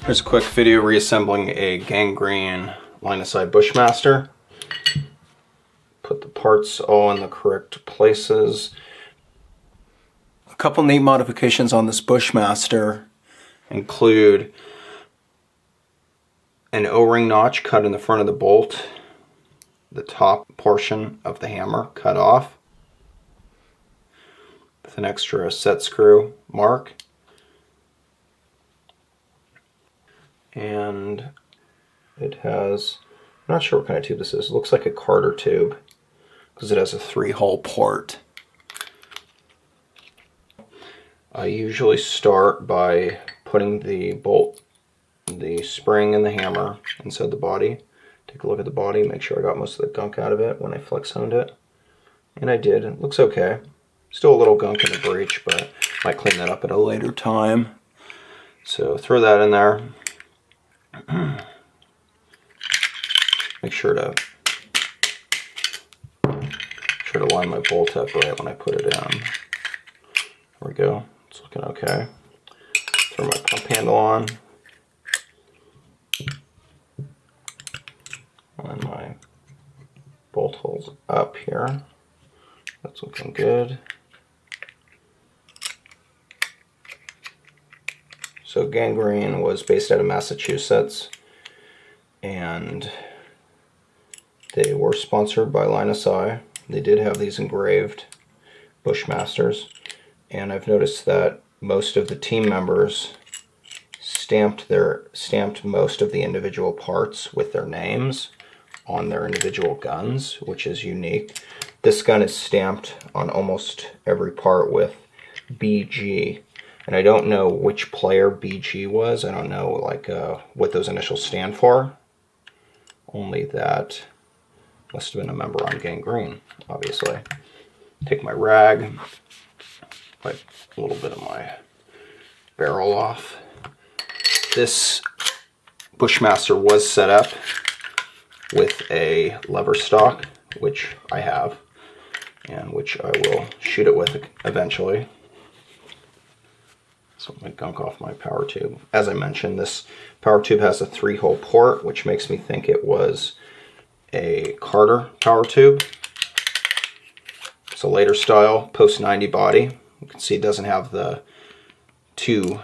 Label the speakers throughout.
Speaker 1: Here's a quick video reassembling a gangrene Line SI Bushmaster. Put the parts all in the correct places. A couple neat modifications on this Bushmaster include an O-ring notch cut in the front of the bolt, the top portion of the hammer cut off with an extra set screw mark, and it has, I'm not sure what kind of tube this is, it looks like a Carter tube because it has a 3-hole port. I usually start by putting the bolt, the spring and the hammer inside the body. Take a look at the body, make sure I got most of the gunk out of it when I flex honed it. And I did. It looks okay. Still a little gunk in the breech, but might clean that up at a later time. So throw that in there. Make sure to line my bolt up right when I put it in. There we go. It's looking okay. Throw my pump handle on. Line my bolt holes up here. That's looking good. So Gangrene was based out of Massachusetts, and they were sponsored by Line SI. They did have these engraved Bushmasters, and I've noticed that most of the team members stamped most of the individual parts with their names on their individual guns, which is unique. This gun is stamped on almost every part with BG, and I don't know which player BG was. I don't know what those initials stand for. Only that must have been a member on Gangrene, obviously. Take my rag, wipe a little bit of my barrel off. This Bushmaster was set up with a lever stock, which I have, and which I will shoot it with eventually. So I'm going to gunk off my power tube. As I mentioned, this power tube has a 3-hole port, which makes me think it was a Carter power tube. It's a later style post-90 body. You can see it doesn't have the 2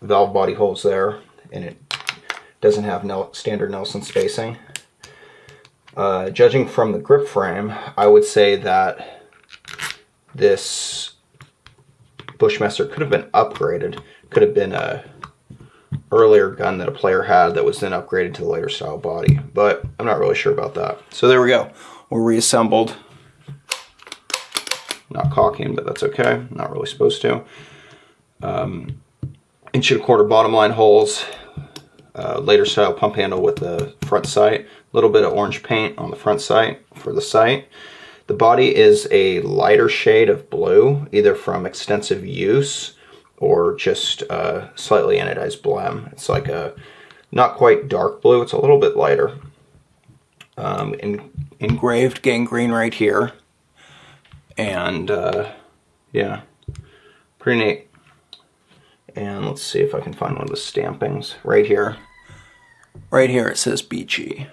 Speaker 1: valve body holes there, and it doesn't have standard Nelson spacing. Judging from the grip frame, I would say that this Bushmaster could have been upgraded. Could have been a earlier gun that a player had that was then upgraded to the later style body, but I'm not really sure about that. So there we go. We're reassembled. Not caulking, but that's okay. Not really supposed to. 1.25" bottom line holes. Later style pump handle with the front sight. A little bit of orange paint on the front sight for the sight. The body is a lighter shade of blue, either from extensive use or just slightly anodized blem. It's like a not quite dark blue, it's a little bit lighter. Engraved Gangrene right here. And yeah, pretty neat. And let's see if I can find one of the stampings right here. Right here it says BG.